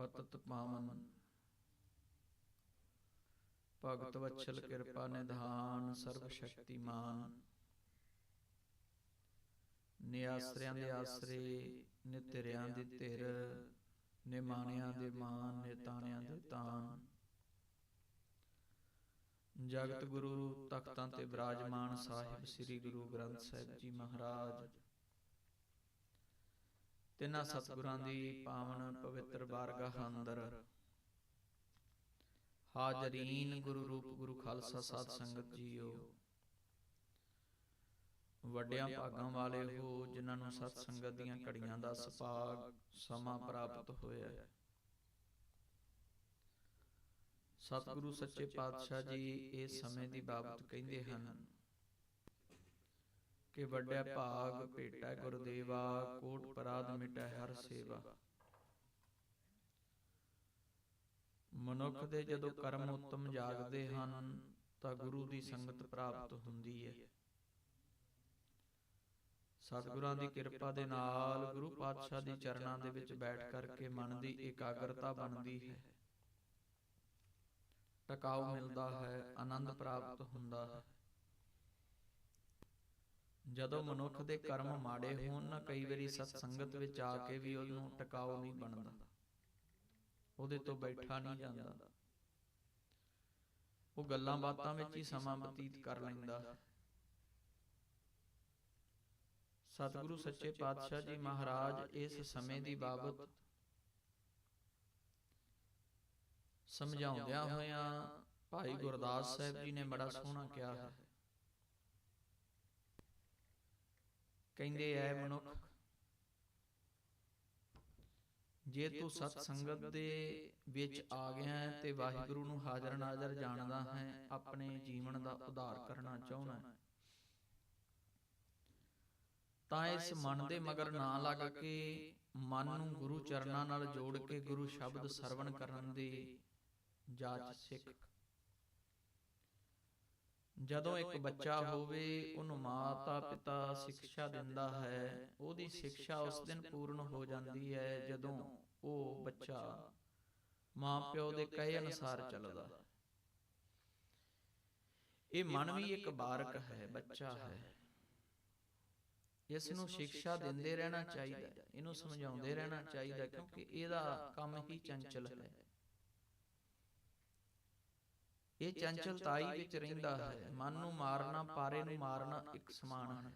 पतत पावन। भगत वत्सल कृपा निधान, सर्व शक्तिमान। निआसरियां दे आसरे, नितिरियां दी धिर, निमानियां दे मान, नितानियां दे तान। जगत गुरु तख्तां ते विराजमान, साहिब श्री गुरु ग्रंथ साहिब जी महाराज। तिन्हां सतगुरां दी पावन पवित्र बारगाह अंदर हाजरीन गुरु रूप गुरु खालसा साध संगत जीओ। ਵੱਡਿਆਂ ਭਾਗਾਂ ਵਾਲੇ ਹੋ ਜਿਨ੍ਹਾਂ ਨੂੰ ਸਤ ਸੰਗਤ ਦੀਆਂ ਘੜੀਆਂ ਦਾ ਸੁਭਾਗ ਸਮਾਂ ਪ੍ਰਾਪਤ ਹੋਇਆ। ਸਤਿਗੁਰੂ ਸੱਚੇ ਪਾਤਸ਼ਾਹ ਜੀ ਇਸ ਸਮੇਂ ਦੀ ਬਾਬਤ ਕਹਿੰਦੇ ਹਨ ਕਿ ਵੱਡਿਆ ਭਾਗ ਭੇਟਾ ਗੁਰਦੇਵਾ, ਕੋਟ ਪਰਾਧ ਮਿਟੈ ਹਰ ਸੇਵਾ। ਮਨੁੱਖ ਦੇ ਜਦੋਂ ਕਰਮ ਉੱਤਮ ਜਾਗਦੇ ਹਨ ਤਾਂ ਗੁਰੂ ਦੀ ਸੰਗਤ ਪ੍ਰਾਪਤ ਹੁੰਦੀ ਹੈ। ਸਤਿਗੁਰਾਂ ਦੀ ਕਿਰਪਾ ਦੇ ਨਾਲ ਗੁਰੂ ਪਾਤਸ਼ਾਹ ਦੀ ਚਰਨਾਂ ਦੇ ਵਿੱਚ ਬੈਠ ਕਰਕੇ ਮਨ ਦੀ ਇਕਾਗਰਤਾ ਬਣਦੀ ਹੈ, ਟਿਕਾਊ ਮਿਲਦਾ ਹੈ, ਆਨੰਦ ਪ੍ਰਾਪਤ ਹੁੰਦਾ ਹੈ। ਜਦੋਂ ਮਨੁੱਖ ਦੇ ਕਰਮ ਮਾੜੇ ਹੋਣ ਨਾ, ਕਈ ਵਾਰੀ ਸਤ ਸੰਗਤ ਵਿੱਚ ਆ ਕੇ ਵੀ ਉਹਨੂੰ ਟਿਕਾਊ ਨਹੀਂ ਬਣਦਾ, ਉਹਦੇ ਤੋਂ ਬੈਠਾ ਨਹੀਂ ਜਾਂਦਾ, ਉਹ ਗੱਲਾਂ ਬਾਤਾਂ ਵਿੱਚ ਹੀ ਸਮਾਂ ਬਤੀਤ ਕਰ ਲੈਂਦਾ ਹੈ। ਸਤਿਗੁਰੂ ਸੱਚੇ ਪਾਤਸ਼ਾਹ ਜੀ ਮਹਾਰਾਜ ਇਸ ਸਮੇਂ ਦੀ ਬਾਬਤ ਸਮਝਾਉਂਦਿਆਂ ਹੋਇਆਂ ਭਾਈ ਗੁਰਦਾਸ ਸਾਹਿਬ ਜੀ ਨੇ ਬੜਾ ਸੋਹਣਾ ਕਿਹਾ ਹੈ। ਕਹਿੰਦੇ ਐ ਮਨੁੱਖ, ਜੇ ਤੂੰ ਸਤ ਸੰਗਤ ਦੇ ਵਿੱਚ ਆ ਗਿਆ ਹੈ ਤੇ ਵਾਹਿਗੁਰੂ ਨੂੰ ਹਾਜ਼ਰ ਨਾਜ਼ਰ ਜਾਣਦਾ ਹੈ, ਆਪਣੇ ਜੀਵਨ ਦਾ ਉਧਾਰ ਕਰਨਾ ਚਾਹੁੰਦਾ ਹੈ, ਤਾਂ ਇਸ ਮਨ ਦੇ ਮਗਰ ਨਾ ਲੱਗ ਕੇ ਮਨ ਨੂੰ ਗੁਰੂ ਚਰਨਾਂ ਨਾਲ ਜੋੜ ਕੇ ਗੁਰੂ ਸ਼ਬਦ ਸਰਵਣ ਕਰਨ ਦੀ ਜਾਚ ਸਿੱਖ। ਜਦੋਂ ਇੱਕ ਬੱਚਾ ਹੋਵੇ ਉਹਨੂੰ ਮਾਤਾ ਪਿਤਾ ਸਿੱਖਿਆ ਦਿੰਦਾ ਹੈ, ਉਹਦੀ ਸਿੱਖਿਆ ਉਸ ਦਿਨ ਪੂਰਨ ਹੋ ਜਾਂਦੀ ਹੈ ਜਦੋਂ ਉਹ ਬੱਚਾ ਮਾਂ ਪਿਓ ਦੇ ਕਹੇ ਅਨੁਸਾਰ ਚੱਲਦਾ ਹੈ। ਇਹ ਮਨ ਵੀ ਇੱਕ ਬਾਰਕ ਹੈ, ਬੱਚਾ ਹੈ, ਇਸ ਨੂੰ ਸਿੱਖਿਆ ਦਿੰਦੇ ਰਹਿਣਾ ਚਾਹੀਦਾ, ਇਹਨੂੰ ਸਮਝਾਉਂਦੇ ਰਹਿਣਾ ਚਾਹੀਦਾ, ਕਿਉਂਕਿ ਇਹਦਾ ਕੰਮ ਹੀ ਚੰਚਲ ਹੈ। ਇਹ ਚੰਚਲਤਾਈ ਵਿੱਚ ਰਹਿੰਦਾ ਹੈ। ਮਨ ਨੂੰ ਮਾਰਨਾ, ਪਾਰੇ ਨੂੰ ਮਾਰਨਾ ਇੱਕ ਸਮਾਨ ਹੈ।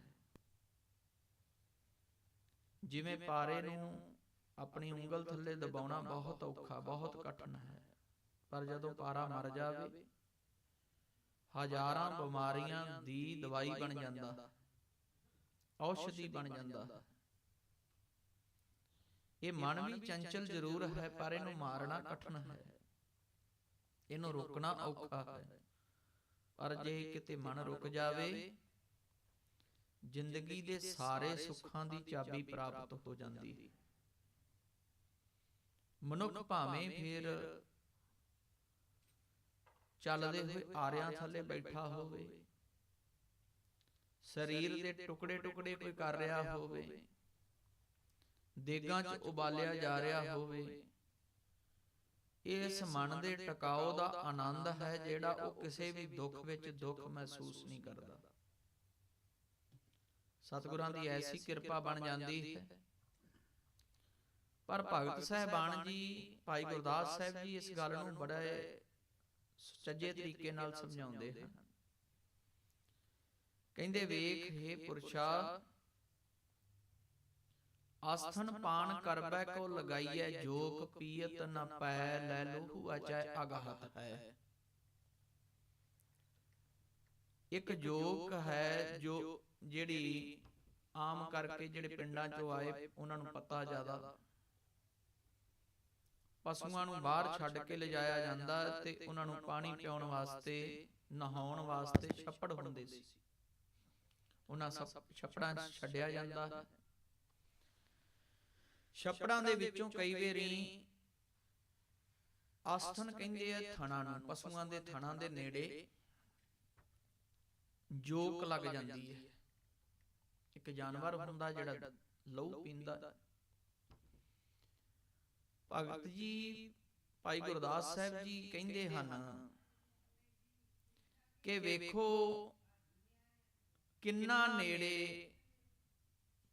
ਜਿਵੇਂ ਪਾਰੇ ਨੂੰ ਆਪਣੀ ਉਂਗਲ ਥੱਲੇ ਦਬਾਉਣਾ ਬਹੁਤ ਔਖਾ, ਬਹੁਤ ਕਠਿਨ ਹੈ, ਪਰ ਜਦੋਂ ਪਾਰਾ ਮਰ ਜਾਵੇ ਹਜ਼ਾਰਾਂ ਬਿਮਾਰੀਆਂ ਦੀ ਦਵਾਈ ਬਣ ਜਾਂਦਾ, ਔਸ਼ਧੀ ਬਣ ਜਾਂਦਾ। ਇਹ ਮਨ ਵੀ ਚੰਚਲ ਜ਼ਰੂਰ ਹੈ, ਪਰ ਇਹਨੂੰ ਮਾਰਨਾ ਕਠਿਨ ਹੈ, ਇਹਨੂੰ ਰੋਕਣਾ ਔਖਾ ਹੈ। ਪਰ ਜੇ ਕਿਤੇ ਮਨ ਰੁਕ ਜਾਵੇ, ਜ਼ਿੰਦਗੀ ਦੇ ਸਾਰੇ ਸੁੱਖਾਂ ਦੀ ਚਾਬੀ ਪ੍ਰਾਪਤ ਹੋ ਜਾਂਦੀ। ਮਨੁੱਖ ਭਾਵੇਂ ਫਿਰ ਚੱਲਦੇ ਹੋਏ ਆਰਿਆਂ ਥੱਲੇ ਬੈਠਾ ਹੋਵੇ, ਸਰੀਰ ਦੇ ਟੁਕੜੇ ਟੁਕੜੇ ਕੋਈ ਕਰ ਰਿਹਾ ਹੋਵੇ, ਦੇਗਾਂ 'ਚ ਉਬਾਲਿਆ ਜਾ ਰਿਹਾ ਹੋਵੇ, ਇਸ ਮਨ ਦੇ ਟਿਕਾਓ ਦਾ ਆਨੰਦ ਹੈ ਜਿਹੜਾ ਉਹ ਕਿਸੇ ਵੀ ਦੁੱਖ ਵਿੱਚ ਦੁੱਖ ਮਹਿਸੂਸ ਨਹੀਂ ਕਰਦਾ। ਸਤਿਗੁਰਾਂ ਦੀ ਐਸੀ ਕਿਰਪਾ ਬਣ ਜਾਂਦੀ ਹੈ। ਪਰ ਭਗਤ ਸਾਹਿਬਾਨ ਜੀ, ਭਾਈ ਗੁਰਦਾਸ ਸਾਹਿਬ ਜੀ ਇਸ ਗੱਲ ਨੂੰ ਬੜੇ ਸੁਚੱਜੇ ਤਰੀਕੇ ਨਾਲ ਸਮਝਾਉਂਦੇ ਹਨ। ਕਹਿੰਦੇ, ਵੇਖ ਹੇ ਪੁਰਸ਼ਾ, ਆਸਥਨ ਪਾਨ ਕਰਬੈ ਕੋ ਲਗਾਈਐ, ਜੋਕ ਪੀਅਤ ਨ ਪੈ, ਲੈ ਲੋਹੂ ਅਚੈ ਅਗਾਹਤ ਹੈ। ਇੱਕ ਜੋਕ ਹੈ ਜੋ ਜਿਹੜੀ ਆਮ ਕਰਕੇ ਜਿਹੜੇ ਪਿੰਡਾਂ ਚੋਂ ਆਏ ਉਹਨਾਂ ਨੂੰ ਪਤਾ ਜ਼ਿਆਦਾ, ਪਸ਼ੂਆਂ ਨੂੰ ਬਾਹਰ ਛੱਡ ਕੇ ਲਿਜਾਇਆ ਜਾਂਦਾ ਤੇ ਉਹਨਾਂ ਨੂੰ ਪਾਣੀ ਪਿਆਉਣ ਵਾਸਤੇ, ਨਹਾਉਣ ਵਾਸਤੇ ਛੱਪੜ ਹੁੰਦੇ ਸੀ, ਉਹਨਾਂ ਛੱਪੜਾਂ 'ਚ ਛੱਡਿਆ ਜਾਂਦਾ ਹੈ। ਛੱਪੜਾਂ ਦੇ ਵਿੱਚੋਂ ਕਈ ਵਾਰੀ ਆਸਥਨ ਕਹਿੰਦੇ ਆ ਥਣਾਂ ਨੂੰ, ਪਸ਼ੂਆਂ ਦੇ ਥਣਾਂ ਦੇ ਨੇੜੇ ਜੋਕ ਲੱਗ ਜਾਂਦੀ ਹੈ। ਇੱਕ ਜਾਨਵਰ ਹੁੰਦਾ ਜਿਹੜਾ ਲਹੂ ਪੀਂਦਾ, ਭਗਤ ਜੀ ਭਾਈ ਗੁਰਦਾਸ ਸਾਹਿਬ ਜੀ ਕਹਿੰਦੇ ਹਨ ਕਿ ਵੇਖੋ ਕਿੰਨਾ ਨੇੜੇ,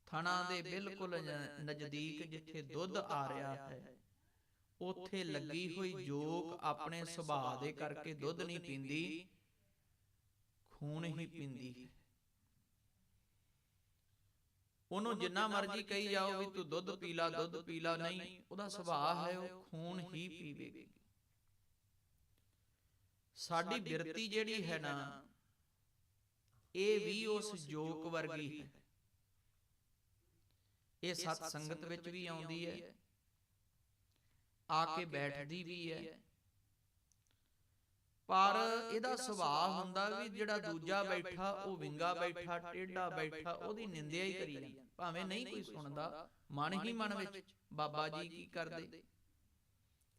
ਥਣਾ ਦੇ ਬਿਲਕੁਲ ਨਜ਼ਦੀਕ ਜਿੱਥੇ ਦੁੱਧ ਆ ਰਿਹਾ ਹੈ, ਉੱਥੇ ਲੱਗੀ ਹੋਈ ਜੋਕ ਆਪਣੇ ਸੁਭਾਅ ਦੇ ਕਰਕੇ ਦੁੱਧ ਨਹੀਂ ਪੀਂਦੀ, ਖੂਨ ਹੀ ਪੀਂਦੀ ਹੈ। ਉਹਨੂੰ ਜਿੰਨਾ ਮਰਜ਼ੀ ਕਹੀ ਜਾਓ ਵੀ ਤੂੰ ਦੁੱਧ ਪੀ ਲਾ, ਦੁੱਧ ਪੀ ਲਾ, ਨਹੀਂ, ਉਹਦਾ ਸੁਭਾਅ ਹੈ ਉਹ ਖੂਨ ਹੀ ਪੀਵੇਗੀ। ਸਾਡੀ ਬਿਰਤੀ ਜਿਹੜੀ ਹੈ ਨਾ, ਇਹ ਵੀ ਉਸ ਜੋਕ ਵਰਗੀ ਹੈ। ਇਹ ਸਤ ਸੰਗਤ ਵਿੱਚ ਵੀ ਆਉਂਦੀ ਹੈ, ਆ ਕੇ ਬੈਠਦੀ ਵੀ ਹੈ, ਪਰ ਇਹਦਾ ਸੁਭਾਅ ਹੁੰਦਾ ਵੀ ਜਿਹੜਾ ਦੂਜਾ ਬੈਠਾ ਉਹ ਵਿੰਗਾ ਬੈਠਾ, ਟੇਢਾ ਬੈਠਾ, ਉਹਦੀ ਨਿੰਦਿਆ ਹੀ ਕਰੀ ਜਾਂਦਾ। ਭਾਵੇਂ ਨਹੀਂ ਕੋਈ ਸੁਣਦਾ, ਮਨ ਹੀ ਮਨ ਵਿੱਚ ਬਾਬਾ ਜੀ ਕੀ ਕਰਦੇ,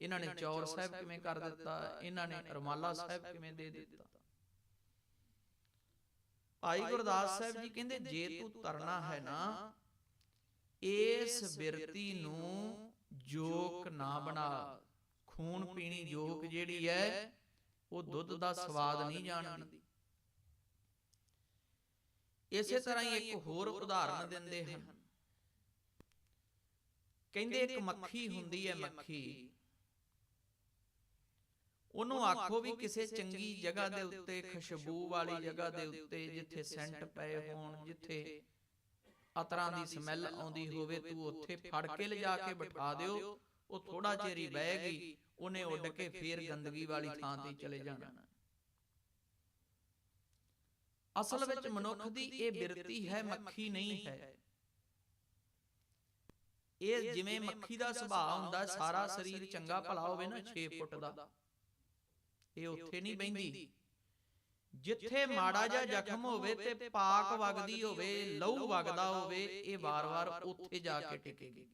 ਇਹਨਾਂ ਨੇ ਚੌਰ ਸਾਹਿਬ ਕਿਵੇਂ ਕਰ ਦਿੱਤਾ, ਇਹਨਾਂ ਨੇ ਰੁਮਾਲਾ ਸਾਹਿਬ ਕਿਵੇਂ ਦੇ ਦਿੱਤਾ। ਭਾਈ ਗੁਰਦਾਸ ਸਾਹਿਬ ਜੀ ਕਹਿੰਦੇ ਜੇ ਤੂੰ ਤਰਨਾ ਹੈ ਨਾ, ਇਸ ਬਿਰਤੀ ਨੂੰ ਜੋਕ ਨਾ ਬਣਾ। ਖੂਨ ਪੀਣੀ ਜੋਕ ਜਿਹੜੀ ਹੈ ਉਹ ਦੁੱਧ ਦਾ ਸਵਾਦ ਨਹੀਂ ਜਾਣਦੀ। ਇਸੇ ਤਰ੍ਹਾਂ ਹੀ ਇੱਕ ਹੋਰ ਉਦਾਹਰਨ ਦਿੰਦੇ ਹਨ। ਕਹਿੰਦੇ ਇੱਕ ਮੱਖੀ ਹੁੰਦੀ ਹੈ, ਮੱਖੀ, ਉਹਨੂੰ ਆਖੋ ਵੀ ਕਿਸੇ ਚੰਗੀ ਜਗ੍ਹਾ ਦੇ ਉੱਤੇ, ਖੁਸ਼ਬੂ ਵਾਲੀ ਜਗ੍ਹਾ ਦੇ ਉੱਤੇ, ਜਿੱਥੇ ਸੈਂਟ ਪਏ ਹੋਣ, ਜਿੱਥੇ ਅਤਰਾਂ ਦੀ ਸਮੈਲ ਆਉਂਦੀ ਹੋਵੇ, ਤੂੰ ਉੱਥੇ ਫੜ ਕੇ ਲਿਜਾ ਕੇ ਬਿਠਾ ਦਿਓ। ਉਹ ਥੋੜਾ ਚਿਰ ਹੀ ਬਹਿਗੀ, ਉਹਨੇ ਉੱਡ ਕੇ ਫੇਰ ਗੰਦਗੀ ਵਾਲੀ ਥਾਂ ਤੇ ਚਲੇ ਜਾਣਾ। ਅਸਲ ਵਿੱਚ ਮਨੁੱਖ ਦੀ ਇਹ ਬਿਰਤੀ ਹੈ, ਮੱਖੀ ਨਹੀਂ ਹੈ। ਇਹ ਜਿਵੇਂ ਮੱਖੀ ਦਾ ਸੁਭਾਅ ਹੁੰਦਾ, ਸਾਰਾ ਸਰੀਰ ਚੰਗਾ ਭਲਾ ਹੋਵੇ ਨਾ 6 ਫੁੱਟ ਦਾ, ਇਹ ਉੱਥੇ ਨਹੀਂ ਬਹਿੰਦੀ। ਜਿੱਥੇ ਮਾੜਾ ਜਿਹਾ ਜ਼ਖਮ ਹੋਵੇ ਤੇ ਪਾਕ ਵਗਦੀ ਹੋਵੇ, ਲਹੂ ਵਗਦਾ ਹੋਵੇ, ਇਹ ਵਾਰ-ਵਾਰ ਉੱਥੇ ਜਾ ਕੇ ਟਿਕੇਗੀ,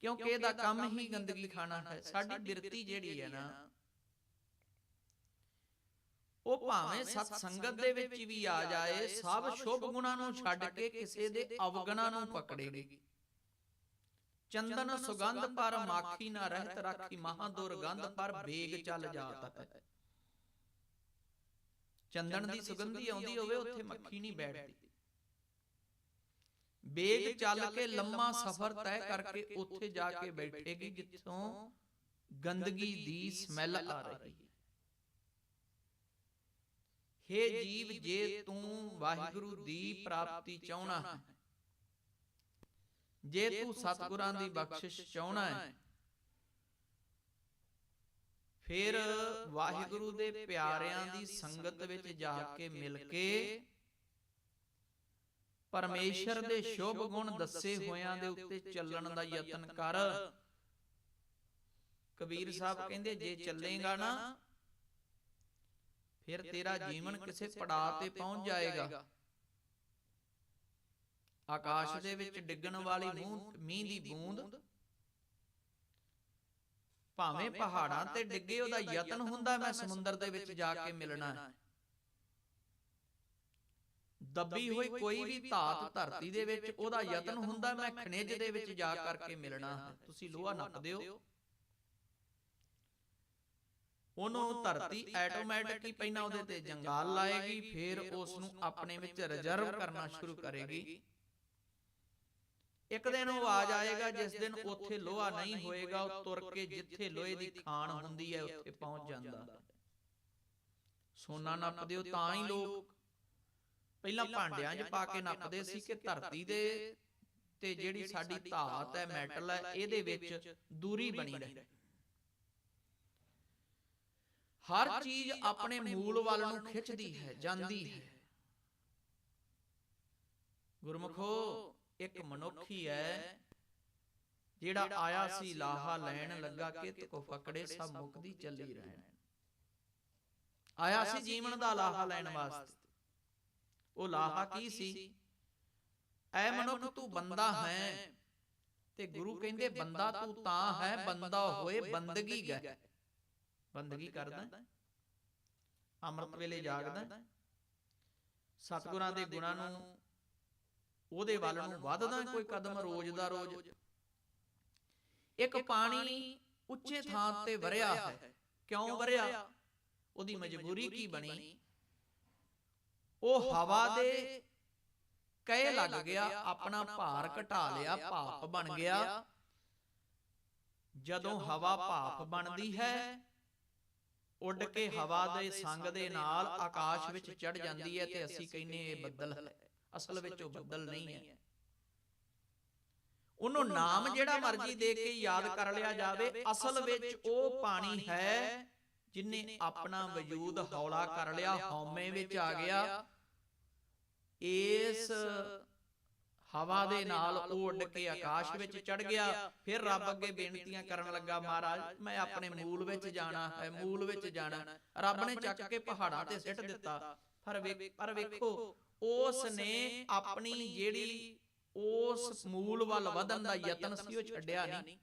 ਕਿਉਂਕਿ ਇਹਦਾ ਕੰਮ ਹੀ ਗੰਦਗੀ ਖਾਣਾ ਹੈ। ਸਾਡੀ ਬਿਰਤੀ ਜਿਹੜੀ ਹੈ ਨਾ, ਉਹ ਭਾਵੇਂ ਸਤ ਸੰਗਤ ਦੇ ਵਿੱਚ ਵੀ ਆ ਜਾਏ, ਸਭ ਸ਼ੁਭ ਗੁਣਾਂ ਨੂੰ ਛੱਡ ਕੇ ਕਿਸੇ ਦੇ ਅਵਗੁਣਾਂ ਨੂੰ ਪਕੜੇਗੀ। ਚੰਦਨ ਸੁਗੰਧ ਪਰ ਮਾਖੀ ਨਾ ਰਹਿਤ ਰਾਖੀ, ਮਹਾ ਦੁਰਗੰਧ ਪਰ ਬੇਗ ਚੱਲ ਜਾਤ ਹੈ। ਚੰਦਨ ਦੀ ਸੁਗੰਧੀ ਆਉਂਦੀ ਹੋਵੇ, ਉੱਥੇ ਮੱਖੀ ਨਹੀਂ ਬੈਠਦੀ। ਬੇਗ ਚੱਲ ਕੇ ਲੰਮਾ ਸਫ਼ਰ ਤੈਅ ਕਰਕੇ ਉੱਥੇ ਜਾ ਕੇ ਬੈਠੇਗੀ ਜਿੱਥੋਂ ਗੰਦਗੀ ਦੀ ਸਮੈਲ ਆ ਰਹੀ ਹੈ। ਹੇ ਜੀਵ, ਜੇ ਤੂੰ ਵਾਹਿਗੁਰੂ ਦੀ ਪ੍ਰਾਪਤੀ ਚਾਹਣਾ ਹੈ, ਜੇ ਤੂੰ ਸਤਿਗੁਰਾਂ ਦੀ ਬਖਸ਼ਿਸ਼ ਚਾਹਣਾ ਹੈ, ਫਿਰ ਵਾਹਿਗੁਰੂ ਦੇ ਪਿਆਰਿਆਂ ਦੀ ਸੰਗਤ ਵਿੱਚ ਜਾ ਕੇ ਮਿਲ ਕੇ ਪਰਮੇਸ਼ਰ ਦੇ ਸ਼ੁਭ ਗੁਣ ਦੱਸੇ ਹੋਇਆਂ ਦੇ ਉੱਤੇ ਚੱਲਣ ਦਾ ਯਤਨ ਕਰ। ਕਬੀਰ ਸਾਹਿਬ ਕਹਿੰਦੇ ਜੇ ਚੱਲੇਗਾ ਨਾ, ਫਿਰ ਤੇਰਾ ਜੀਵਨ ਕਿਸੇ ਪੜਾਅ ਤੇ ਪਹੁੰਚ ਜਾਏਗਾ। ਆਕਾਸ਼ ਦੇ ਵਿੱਚ ਡਿੱਗਣ ਵਾਲੀ ਮੀਂਹ ਦੀ ਬੂੰਦ ਭਾਵੇਂ ਪਹਾੜਾਂ ਤੇ ਡਿੱਗੇ, ਉਹਦਾ ਯਤਨ ਹੁੰਦਾ ਮੈਂ ਸਮੁੰਦਰ ਦੇ ਵਿੱਚ ਜਾ ਕੇ ਮਿਲਣਾ ਹੈ। ਦੱਬੀ ਹੋਈ ਕੋਈ ਵੀ ਧਾਤ ਧਰਤੀ ਦੇ ਵਿੱਚ, ਉਹਦਾ ਯਤਨ ਹੁੰਦਾ ਮੈਂ ਖਣਿਜ ਦੇ ਵਿੱਚ ਜਾ ਕਰਕੇ ਮਿਲਣਾ ਹੈ। ਤੁਸੀਂ ਲੋਹਾ ਨੱਪਦੇ ਹੋ, ਉਹਨੂੰ ਧਰਤੀ ਆਟੋਮੈਟਿਕ ਹੀ ਪਹਿਲਾਂ ਉਹਦੇ ਤੇ ਜੰਗਾਲ ਲਾਏਗੀ, ਫਿਰ ਉਸ ਨੂੰ ਆਪਣੇ ਵਿੱਚ ਰਿਜ਼ਰਵ ਕਰਨਾ ਸ਼ੁਰੂ ਕਰੇਗੀ। ਇੱਕ ਦਿਨ ਉਹ ਆ ਜਾਏਗਾ ਜਿਸ ਦਿਨ ਉੱਥੇ ਲੋਹਾ ਨਹੀਂ ਹੋਏਗਾ, ਉਹ ਤੁਰ ਕੇ ਜਿੱਥੇ ਲੋਹੇ ਦੀ ਖਾਣ ਹੁੰਦੀ ਹੈ ਉੱਥੇ ਪਹੁੰਚ ਜਾਂਦਾ। ਸੋਨਾ ਨੱਪਦੇ ਹੋ ਤਾਂ ਹੀ ਲੋਕ ਪਹਿਲਾਂ ਭਾਂਡਿਆਂ 'ਚ ਪਾ ਕੇ ਨੱਪਦੇ ਸੀ ਕਿ ਧਰਤੀ ਦੇ ਤੇ ਜਿਹੜੀ ਸਾਡੀ ਧਾਤ ਹੈ, ਮੈਟਲ ਹੈ, ਇਹਦੇ ਵਿੱਚ ਦੂਰੀ ਬਣੀ ਰਹੇ। ਹਰ ਚੀਜ਼ ਆਪਣੇ ਮੂਲ ਵੱਲ ਨੂੰ ਖਿੱਚਦੀ ਹੈ, ਜਾਂਦੀ ਹੈ। ਗੁਰਮੁਖੋ, ਇੱਕ ਮਨੁੱਖ ਹੀ ਹੈ ਜਿਹੜਾ ਆਇਆ ਸੀ ਲਾਹਾ ਲੈਣ, ਲੱਗਾ ਕਿਤ ਕੋ ਫਕੜੇ ਸਭ ਮੁਕਦੀ ਚੱਲੀ ਰਹਿਣ। ਆਇਆ ਸੀ ਜੀਵਨ ਦਾ ਲਾਹਾ ਲੈਣ ਵਾਸਤੇ। ਉਹ ਲਾਹਾ ਕੀ ਸੀ? ਐ ਮਨੁੱਖ ਤੂੰ ਬੰਦਾ ਹੈ, ਤੇ ਗੁਰੂ ਕਹਿੰਦੇ ਬੰਦਾ ਤੂੰ ਤਾਂ ਹੈ ਬੰਦਾ ਹੋਏ ਬੰਦਗੀ ਗੈ। ਬੰਦਗੀ ਕਰਦਾ, ਅੰਮ੍ਰਿਤ ਵੇਲੇ ਜਾਗਦਾ, ਸਤਿਗੁਰਾਂ ਦੇ ਗੁਣਾਂ ਨੂੰ, ਉਹਦੇ ਵੱਲ ਨੂੰ ਵੱਧਦਾ ਕੋਈ ਕਦਮ ਰੋਜ਼ ਦਾ ਰੋਜ਼। ਇੱਕ ਪਾਣੀ ਉੱਚੇ ਥਾਂ ਤੇ ਵਰਿਆ ਹੈ। ਕਿਉਂ ਵਰਿਆ? ਉਹਦੀ ਮਜਬੂਰੀ ਕੀ ਬਣੀ? ਉਹ ਹਵਾ ਦੇ ਕਹੇ ਲੱਗ ਗਿਆ, ਆਪਣਾ ਭਾਰ ਘਟਾ ਲਿਆ, ਭਾਪ ਬਣ ਗਿਆ। ਜਦੋਂ ਹਵਾ ਭਾਪ ਬਣਦੀ ਹੈ, ਉੱਡ ਕੇ ਹਵਾ ਦੇ ਸੰਗ ਦੇ ਨਾਲ ਆਕਾਸ਼ ਵਿੱਚ ਚੜ ਜਾਂਦੀ ਹੈ ਤੇ ਅਸੀਂ ਕਹਿੰਦੇ ਇਹ ਬੱਦਲ ਹੈ। ਅਸਲ ਵਿੱਚ ਉਹ ਬੱਦਲ ਨਹੀਂ ਹੈ। ਉਹਨੂੰ ਨਾਮ ਜਿਹੜਾ ਮਰਜ਼ੀ ਦੇ ਕੇ ਯਾਦ ਕਰ ਲਿਆ ਜਾਵੇ, ਅਸਲ ਵਿੱਚ ਉਹ ਪਾਣੀ ਹੈ ਜਿਨੇ ਆਪਣਾ ਵਜੂਦ ਹੌਲਾ ਕਰ ਲਿਆ, ਹਉਮੈ ਵਿੱਚ ਆ ਗਿਆ। ਇਸ ਹਵਾ ਦੇ ਨਾਲ ਉਹ ਉੱਡ ਕੇ ਆਕਾਸ਼ ਵਿੱਚ ਚੜ ਗਿਆ। ਫਿਰ ਰੱਬ ਅੱਗੇ ਬੇਨਤੀਆਂ ਕਰਨ ਲੱਗਾ, ਮਹਾਰਾਜ ਮੈਂ ਆਪਣੇ ਮੂਲ ਵਿੱਚ ਜਾਣਾ ਹੈ, ਮੂਲ ਵਿੱਚ ਜਾਣਾ। ਰੱਬ ਨੇ ਚੱਕ ਕੇ ਪਹਾੜਾਂ ਤੇ ਸਿੱਟ ਦਿੱਤਾ। ਪਰ ਵੇਖੋ, ਉਸ ਨੇ ਆਪਣੀ ਜਿਹੜੀ ਉਸ ਮੂਲ ਵੱਲ ਵਧਣ ਦਾ ਯਤਨ ਸੀ ਉਹ ਛੱਡਿਆ ਨਹੀਂ।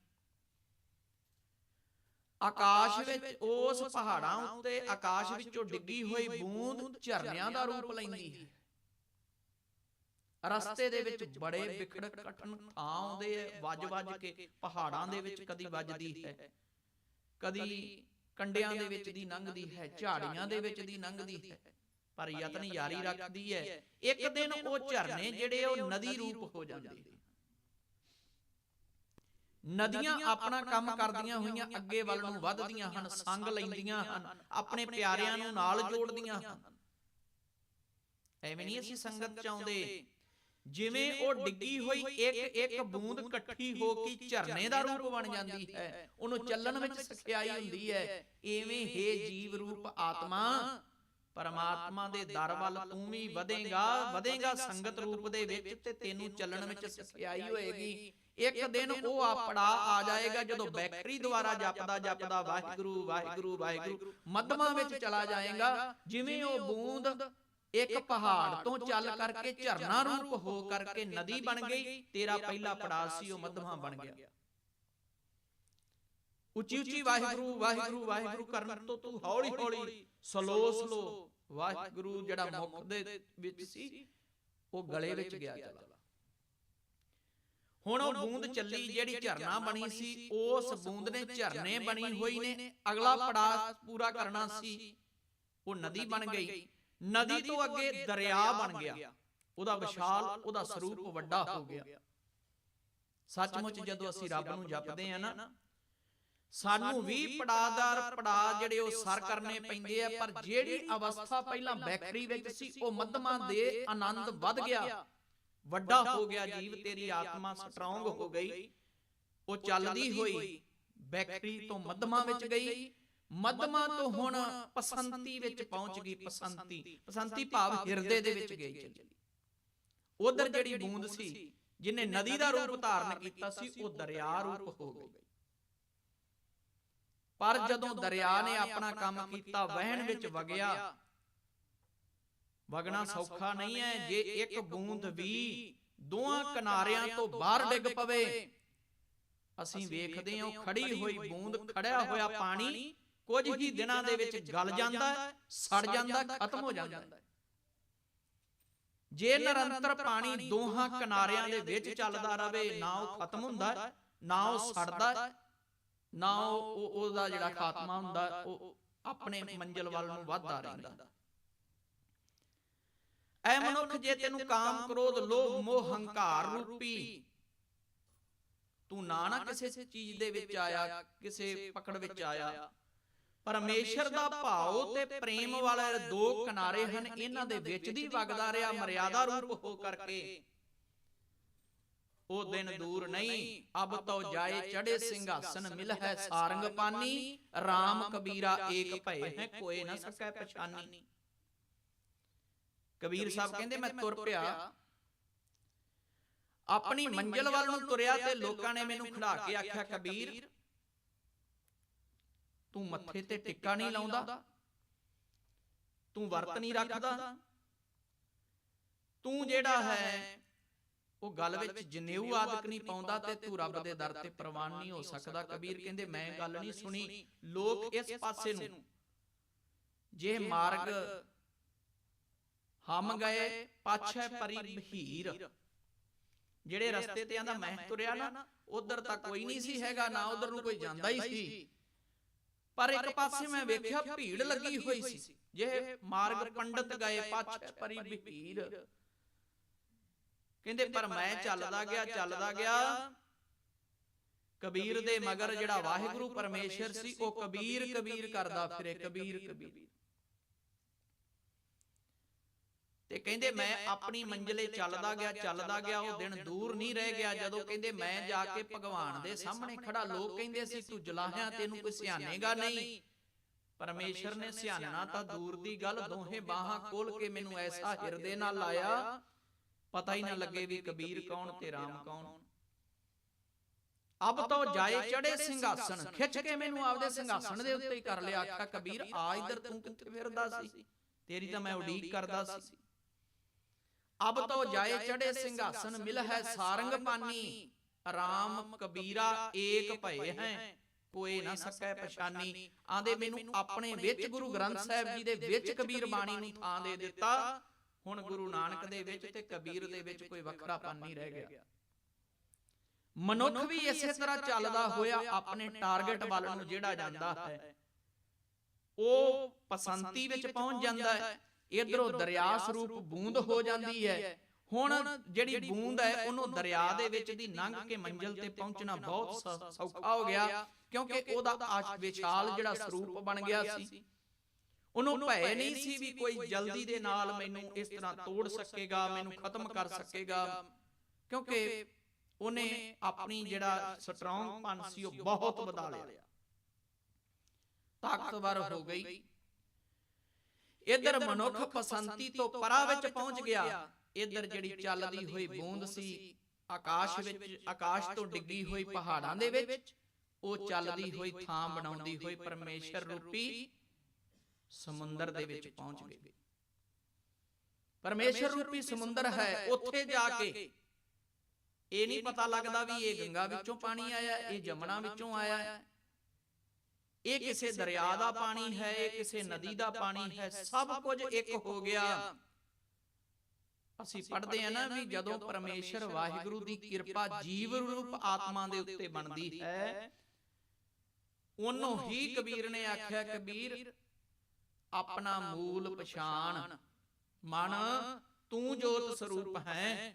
ਆਕਾਸ਼ ਵਿੱਚ, ਉਸ ਪਹਾੜਾਂ ਉੱਤੇ ਆਕਾਸ਼ ਵਿੱਚੋਂ ਡਿੱਗੀ ਹੋਈ ਬੂੰਦ ਝਰਨਿਆਂ ਦਾ ਰੂਪ ਲੈਂਦੀ ਹੈ। ਰਸਤੇ ਦੇ ਵਿੱਚ ਬੜੇ ਵਿਖੜ ਕਠਨ ਥਾਂ ਆਉਂਦੇ ਐ, ਵੱਜ ਕੇ ਪਹਾੜਾਂ ਦੇ ਵਿੱਚ ਕਦੀ ਵੱਜਦੀ ਹੈ, ਕਦੀ ਕੰਡਿਆਂ ਦੇ ਵਿੱਚ ਦੀ ਲੰਘਦੀ ਹੈ, ਝਾੜੀਆਂ ਦੇ ਵਿੱਚ ਦੀ ਲੰਘਦੀ ਹੈ, ਪਰ ਯਤਨ ਜਾਰੀ ਰੱਖਦੀ ਹੈ। ਇੱਕ ਦਿਨ ਉਹ ਝਰਨੇ ਜਿਹੜੇ ਉਹ ਨਦੀ ਰੂਪ ਹੋ ਜਾਂਦੇ। ਨਦੀਆਂ ਆਪਣਾ ਕੰਮ ਕਰਦੀਆਂ ਹੋਈਆਂ ਅੱਗੇ ਵੱਲ ਨੂੰ ਵੱਧਦੀਆਂ ਹਨ, ਸੰਗ ਲੈਂਦੀਆਂ ਹਨ, ਆਪਣੇ ਪਿਆਰਿਆਂ ਨੂੰ ਨਾਲ ਜੋੜਦੀਆਂ ਹਨ। ਐਵੇਂ ਨਹੀਂ ਅਸੀਂ ਸੰਗਤ ਚਾਹੁੰਦੇ। ਜਿਵੇਂ ਉਹ ਡਿੱਗੀ ਹੋਈ ਇੱਕ ਬੂੰਦ ਇਕੱਠੀ ਹੋ ਕੇ ਝਰਨੇ ਦਾ ਰੂਪ ਬਣ ਜਾਂਦੀ ਹੈ, ਉਹਨੂੰ ਚੱਲਣ ਵਿੱਚ ਸਿਖਿਆਈ ਹੁੰਦੀ ਹੈ, ਐਵੇਂ ਹੀ ਜੀਵ ਰੂਪ ਆਤਮਾ ਪਰਮਾਤਮਾ ਦੇ ਦਰ ਵੱਲ ਤੂੰ ਵੀ ਵਧੇਗਾ ਸੰਗਤ ਰੂਪ ਦੇ ਵਿੱਚ, ਤੇ ਤੈਨੂੰ ਚੱਲਣ ਵਿੱਚ ਸਿਖਿਆਈ ਹੋਏਗੀ। ਇੱਕ ਦਿਨ ਉਹ ਆਪੜਾ ਆ ਜਾਏਗਾ ਜਦੋਂ ਬੈਖਰੀ ਦੁਆਰਾ ਜਪਦਾ ਵਾਹਿਗੁਰੂ ਵਾਹਿਗੁਰੂ ਵਾਹਿਗੁਰੂ ਮੱਧਮਾਂ ਵਿੱਚ ਚਲਾ ਜਾਏਗਾ। ਜਿਵੇਂ ਉਹ ਬੂੰਦ ਇੱਕ ਪਹਾੜ ਤੋਂ ਚੱਲ ਕਰਕੇ ਝਰਨਾ ਰੂਪ ਹੋ ਕਰਕੇ ਨਦੀ ਬਣ ਗਈ, ਤੇਰਾ ਪਹਿਲਾ ਪੜਾਅ ਸੀ ਉਹ ਮੱਧਮਾਂ ਬਣ ਗਿਆ। ਉੱਚੀ ਉੱਚੀ ਵਾਹਿਗੁਰੂ ਵਾਹਿਗੁਰੂ ਵਾਹਿਗੁਰੂ ਕਰਨ ਤੋਂ ਤੂੰ ਹੌਲੀ ਹੌਲੀ ਸਲੋ ਵਾਹਿਗੁਰੂ ਜਿਹੜਾ ਮੁਖ ਦੇ ਵਿੱਚ ਸੀ ਉਹ ਗਲੇ ਵਿੱਚ ਗਿਆ ਚਲਾ। ਹੁਣ ਉਹ ਬੂੰਦ ਚੱਲੀ ਜਿਹੜੀ ਝਰਨਾ ਬਣੀ ਸੀ, ਉਸ ਬੂੰਦ ਨੇ ਝਰਨੇ ਬਣੀ ਹੋਈ ਨੇ ਅਗਲਾ ਪੜਾਅ ਪੂਰਾ ਕਰਨਾ ਸੀ, ਉਹ ਨਦੀ ਬਣ ਗਈ। ਨਦੀ ਤੋਂ ਅੱਗੇ ਦਰਿਆ ਬਣ ਗਿਆ, ਉਹਦਾ ਵਿਸ਼ਾਲ, ਉਹਦਾ ਸਰੂਪ ਵੱਡਾ ਹੋ ਗਿਆ। ਸੱਚਮੁੱਚ ਜਦੋਂ ਅਸੀਂ ਰੱਬ ਨੂੰ ਜਪਦੇ ਆ ਨਾ, ਸਾਨੂੰ ਵੀ ਪੜਾਅ ਜਿਹੜੇ ਉਹ ਸਰ ਕਰਨੇ ਪੈਂਦੇ ਆ, ਪਰ ਜਿਹੜੀ ਅਵਸਥਾ ਪਹਿਲਾਂ ਬੈਖਰੀ ਵਿੱਚ ਸੀ ਉਹ ਮੱਧਮਾਂ ਦੇ ਆਨੰਦ ਵੱਧ ਗਿਆ, ਵੱਡਾ ਹੋ ਗਿਆ। ਜੀਵ ਤੇਰੀ ਆਤਮਾ ਸਟਰੋਂਗ ਹੋ ਗਈ, ਉਹ ਚੱਲਦੀ ਹੋਈ ਬੈਖਰੀ ਤੋਂ ਮੱਧਮਾਂ ਵਿੱਚ ਗਈ, ਮੱਧਮਾਂ ਤੋਂ ਹੁਣ ਪਸੰਤੀ ਵਿੱਚ ਪਹੁੰਚ ਗਈ। ਪਸੰਤੀ ਭਾਵ ਹਿਰਦੇ ਦੇ ਵਿੱਚ ਗਈ ਚਲੀ। ਉਧਰ ਜਿਹੜੀ ਬੂੰਦ ਸੀ ਜਿਹਨੇ ਨਦੀ ਦਾ ਰੂਪ ਧਾਰਨ ਕੀਤਾ ਸੀ, ਉਹ ਦਰਿਆ ਰੂਪ ਹੋ ਗਈ। ਪਰ ਜਦੋਂ ਦਰਿਆ ਨੇ ਆਪਣਾ ਕੰਮ ਕੀਤਾ, ਵਹਿਣ ਵਿੱਚ ਵਗਿਆ, ਵਗਣਾ ਸੌਖਾ ਨਹੀਂ ਹੈ। ਜੇ ਇੱਕ ਬੂੰਦ ਵੀ ਦੋਹਾਂ ਕਿਨਾਰਿਆਂ ਤੋਂ ਬਾਹਰ ਡਿੱਗ ਪਵੇ, ਅਸੀਂ ਵੇਖਦੇ ਹਾਂ ਖੜੀ ਹੋਈ ਬੂੰਦ, ਖੜਿਆ ਹੋਇਆ ਪਾਣੀ ਕੁਝ ਹੀ ਦਿਨਾਂ ਦੇ ਵਿੱਚ ਗਲ ਜਾਂਦਾ, ਸੜ ਜਾਂਦਾ, ਖਤਮ ਹੋ ਜਾਂਦਾ। ਜੇ ਨਿਰੰਤਰ ਪਾਣੀ ਦੋਹਾਂ ਕਿਨਾਰਿਆਂ ਦੇ ਵਿੱਚ ਚੱਲਦਾ ਰਹੇ, ਨਾ ਉਹ ਖਤਮ ਹੁੰਦਾ, ਨਾ ਉਹ ਸੜਦਾ, ਨਾ ਉਹਦਾ ਜਿਹੜਾ ਖਾਤਮਾ ਹੁੰਦਾ, ਉਹ ਆਪਣੇ ਮੰਜ਼ਿਲ ਵੱਲ ਨੂੰ ਵੱਧਦਾ ਰਹਿੰਦਾ। ਐ ਮਨੁੱਖ, ਜੇ ਤੈਨੂੰ ਕਾਮ, ਕ੍ਰੋਧ, ਲੋਭ, ਮੋਹ, ਹੰਕਾਰ ਰੂਪੀ ਤੂੰ ਨਾ ਕਿਸੇ ਚੀਜ਼ ਦੇ ਵਿੱਚ ਆਇਆ, ਕਿਸੇ ਪਕੜ ਵਿੱਚ ਆਇਆ, ਪਰਮੇਸ਼ਰ ਦਾ ਭਾਵ ਤੇ ਪ੍ਰੇਮ ਵਾਲੇ ਦੋ ਕਿਨਾਰੇ ਹਨ, ਇਹਨਾਂ ਦੇ ਵਿੱਚ ਦੀ ਵਗਦਾ ਰਿਹਾ ਮਰਿਆਦਾ ਰੂਪ ਹੋ ਕਰਕੇ। ਉਹ ਦਿਨ ਦੂਰ ਨਹੀਂ, ਅਬ ਤੋ ਜਾਏ ਚੜੇ ਸਿੰਘਾਸਨ, ਮਿਲ ਹੈ ਸਾਰੰਗ ਪਾਨੀ, ਰਾਮ ਕਬੀਰਾ ਏਕ ਭਏ ਹੈ, ਕੋਏ ਨਾ ਸਕੈ ਪਛਾਨੀ। ਕਬੀਰ ਸਾਹਿਬ ਕਹਿੰਦੇ, ਮੈਂ ਤੁਰ ਪਿਆ, ਆਪਣੀ ਮੰਜ਼ਿਲ ਵੱਲ ਨੂੰ ਤੁਰਿਆ, ਤੇ ਲੋਕਾਂ ਨੇ ਮੈਨੂੰ ਖੜਾ ਕੇ ਆਖਿਆ, ਕਬੀਰ ਤੂੰ ਮੱਥੇ ਤੇ ਟਿੱਕਾ ਨਹੀਂ ਲਾਉਂਦਾ, ਤੂੰ ਵਰਤ ਨਹੀਂ ਰੱਖਦਾ, ਤੂੰ ਜਿਹੜਾ ਹੈ ਉਹ ਗੱਲ ਵਿੱਚ ਜਨੇਊ ਆਦਿਕ ਨਹੀਂ ਪਾਉਂਦਾ, ਤੇ ਤੂੰ ਰੱਬ ਦੇ ਦਰ ਤੇ ਪ੍ਰਵਾਨ ਨਹੀਂ ਹੋ ਸਕਦਾ। ਕਬੀਰ ਕਹਿੰਦੇ, ਮੈਂ ਗੱਲ ਨਹੀਂ ਸੁਣੀ। ਲੋਕ ਇਸ ਪਾਸੇ ਨੂੰ ਜੇ ਮਾਰਗ ਹਮ ਗਏ, ਪਾਛੈ ਪਰੀ ਬਹੀਰ, ਜਿਹੜੇ ਰਸਤੇ ਤੇ ਆਂਦਾ ਮੈਂ ਤੁਰਿਆ ਨਾ, ਉਧਰ ਤਾਂ ਕੋਈ ਨਹੀਂ ਸੀ ਹੈਗਾ, ਨਾ ਉਧਰ ਨੂੰ ਕੋਈ ਜਾਂਦਾ ਹੀ ਸੀ, ਪਰ ਇੱਕ ਪਾਸੇ ਮੈਂ ਵੇਖਿਆ ਭੀੜ ਲੱਗੀ ਹੋਈ ਸੀ। ਜੇ ਮਾਰਗ ਪੰਡਤ ਗਏ ਪਾਛੈ ਪਰੀ ਭੀੜ, ਕਹਿੰਦੇ ਪਰ ਮੈਂ ਚੱਲਦਾ ਗਿਆ ਕਬੀਰ ਦੇ ਮਗਰ ਜਿਹੜਾ ਵਾਹਿਗੁਰੂ ਪਰਮੇਸ਼ਰ ਸੀ, ਉਹ ਕਬੀਰ ਕਬੀਰ ਕਰਦਾ ਫਿਰੇ, ਕਬੀਰ ਕਬੀਰ। ਤੇ ਕਹਿੰਦੇ ਮੈਂ ਆਪਣੀ ਮੰਜ਼ਲੇ ਚੱਲਦਾ ਗਿਆ। ਉਹ ਦਿਨ ਦੂਰ ਨਹੀਂ ਰਹਿ ਗਿਆ ਜਦੋਂ ਕਹਿੰਦੇ ਮੈਂ ਜਾ ਕੇ ਭਗਵਾਨ ਦੇ ਸਾਹਮਣੇ ਖੜਾ। ਲੋਕ ਕਹਿੰਦੇ ਸੀ ਤੂੰ ਜਲਾਹਿਆ, ਤੈਨੂੰ ਕੋਈ ਸਿਆਣੇਗਾ ਨਹੀਂ। ਪਰਮੇਸ਼ਰ ਨੇ ਸਿਆਣਨਾ ਤਾਂ ਦੂਰ ਦੀ ਗੱਲ, ਦੋਹੇ ਬਾਹਾਂ ਖੋਲ ਕੇ ਮੈਨੂੰ ਐਸਾ ਹਿਰਦੇ ਨਾਲ ਲਾਇਆ, ਪਤਾ ਹੀ ਨਾ ਲੱਗੇ ਵੀ ਕਬੀਰ ਕੌਣ ਤੇ ਰਾਮ ਕੌਣ। ਅਬ ਤੋਂ ਜਾਏ ਚੜੇ ਸਿੰਘਾਸਣ, ਖਿੱਚ ਕੇ ਮੈਨੂੰ ਆਪਦੇ ਸਿੰਘਾਸਣ ਦੇ ਉੱਤੇ ਹੀ ਕਰ ਲਿਆ। ਆਖਿਆ ਕਬੀਰ ਆ ਇੱਧਰ, ਤੂੰ ਕਿੱਥੇ ਫਿਰਦਾ ਸੀ, ਤੇਰੀ ਤਾਂ ਮੈਂ ਉਡੀਕ ਕਰਦਾ ਸੀ। ਅਬ ਤੋਂ ਜਾਏ ਚੜੇ ਸਿੰਘਾਸਣ, ਮਿਲ ਹੈ ਸਾਰੰਗ ਪਾਨੀ, ਰਾਮ ਕਬੀਰਾ ਏਕ ਭਏ ਹੈ, ਕੋਏ ਨਾ ਸਕੈ ਪਛਾਨੀ। ਆਂਦੇ ਮੈਨੂੰ ਆਪਣੇ ਵਿੱਚ ਗੁਰੂ ਗ੍ਰੰਥ ਸਾਹਿਬ ਜੀ ਦੇ ਵਿੱਚ ਕਬੀਰ ਬਾਣੀ ਨੂੰ ਥਾਂ ਦੇ ਦਿੱਤਾ। ਹੁਣ ਗੁਰੂ ਨਾਨਕ ਦੇ ਵਿੱਚ ਤੇ ਕਬੀਰ ਦੇ ਵਿੱਚ ਕੋਈ ਵੱਖਰਾਪਨ ਨਹੀਂ ਰਹਿ ਗਿਆ। ਮਨੁੱਖ ਵੀ ਇਸੇ ਤਰ੍ਹਾਂ ਚੱਲਦਾ ਹੋਇਆ ਆਪਣੇ ਟਾਰਗੇਟ ਵੱਲ ਨੂੰ ਜਿਹੜਾ ਜਾਂਦਾ ਹੈ, ਉਹ ਪਸੰਤੀ ਵਿੱਚ ਪਹੁੰਚ ਜਾਂਦਾ ਹੈ। ਇਧਰੋਂ ਦਰਿਆ ਸਰੂਪ ਬੂੰਦ ਹੋ ਜਾਂਦੀ ਹੈ। ਹੁਣ ਜਿਹੜੀ ਬੂੰਦ ਹੈ ਉਹਨੂੰ ਦਰਿਆ ਦੇ ਵਿੱਚ ਦੀ ਲੰਘ ਕੇ ਮੰਜ਼ਿਲ ਤੇ ਪਹੁੰਚਣਾ ਬਹੁਤ ਸੌਖਾ ਹੋ ਗਿਆ, ਕਿਉਂਕਿ ਉਹਦਾ ਵਿਸ਼ਾਲ ਜਿਹੜਾ ਸਰੂਪ ਬਣ ਗਿਆ ਸੀ। ਉਹਨੂੰ ਭੈ ਨਹੀਂ ਸੀ ਵੀ ਕੋਈ ਜਲਦੀ ਦੇ ਨਾਲ ਮੈਨੂੰ ਇਸ ਤਰ੍ਹਾਂ ਤੋੜ ਸਕੇਗਾ, ਮੈਨੂੰ ਖਤਮ ਕਰ ਸਕੇਗਾ, ਕਿਉਂਕਿ ਉਹਨੇ ਆਪਣੀ ਜਿਹੜਾ ਸਟਰੋਂਗ ਪਨ ਸੀ ਉਹ ਬਹੁਤ ਵਧਾ ਲਿਆ, ਤਾਕਤਵਰ ਹੋ ਗਈ। ਇਧਰ ਮਨੁੱਖ ਪਸੰਤੀ ਤੋਂ ਪਰਾਂ ਵਿੱਚ ਪਹੁੰਚ ਗਿਆ। ਇਧਰ ਜਿਹੜੀ ਚੱਲਦੀ ਹੋਈ ਬੂੰਦ ਸੀ ਆਕਾਸ਼ ਤੋਂ ਡਿੱਗੀ ਹੋਈ ਪਹਾੜਾਂ ਦੇ ਵਿੱਚ, ਉਹ ਚੱਲਦੀ ਹੋਈ ਥਾਂ ਬਣਾਉਂਦੀ ਹੋਈ ਪਰਮੇਸ਼ਰ ਰੂਪੀ ਸਮੁੰਦਰ ਦੇ ਵਿੱਚ ਪਹੁੰਚ ਗਈ। ਪਰਮੇਸ਼ਰ ਰੂਪੀ ਸਮੁੰਦਰ ਹੈ, ਉੱਥੇ ਜਾ ਕੇ ਇਹ ਨਹੀਂ ਪਤਾ ਲੱਗਦਾ ਵੀ ਇਹ ਗੰਗਾ ਵਿੱਚੋਂ ਪਾਣੀ ਆਇਆ, ਇਹ ਜਮਨਾ ਵਿੱਚੋਂ ਆਇਆ ਹੈ, ਇਹ ਕਿਸੇ ਦਰਿਆ ਦਾ ਪਾਣੀ ਹੈ, ਇਹ ਕਿਸੇ ਨਦੀ ਦਾ ਪਾਣੀ ਹੈ, ਸਭ ਕੁਝ ਇੱਕ ਹੋ ਗਿਆ। ਅਸੀਂ ਪੜ੍ਹਦੇ ਆ ਨਾ ਵੀ ਜਦੋਂ ਪਰਮੇਸ਼ਰ ਵਾਹਿਗੁਰੂ ਦੀ ਕਿਰਪਾ ਜੀਵ ਰੂਪ ਆਤਮਾ ਦੇ ਉੱਤੇ ਬਣਦੀ ਹੈ, ਉਹਨੂੰ ਹੀ ਕਬੀਰ ਨੇ ਆਖਿਆ ਕਬੀਰ ਆਪਣਾ ਮੂਲ ਪਛਾਣ, ਮਨ ਤੂੰ ਜੋਤ ਸਰੂਪ ਹੈ,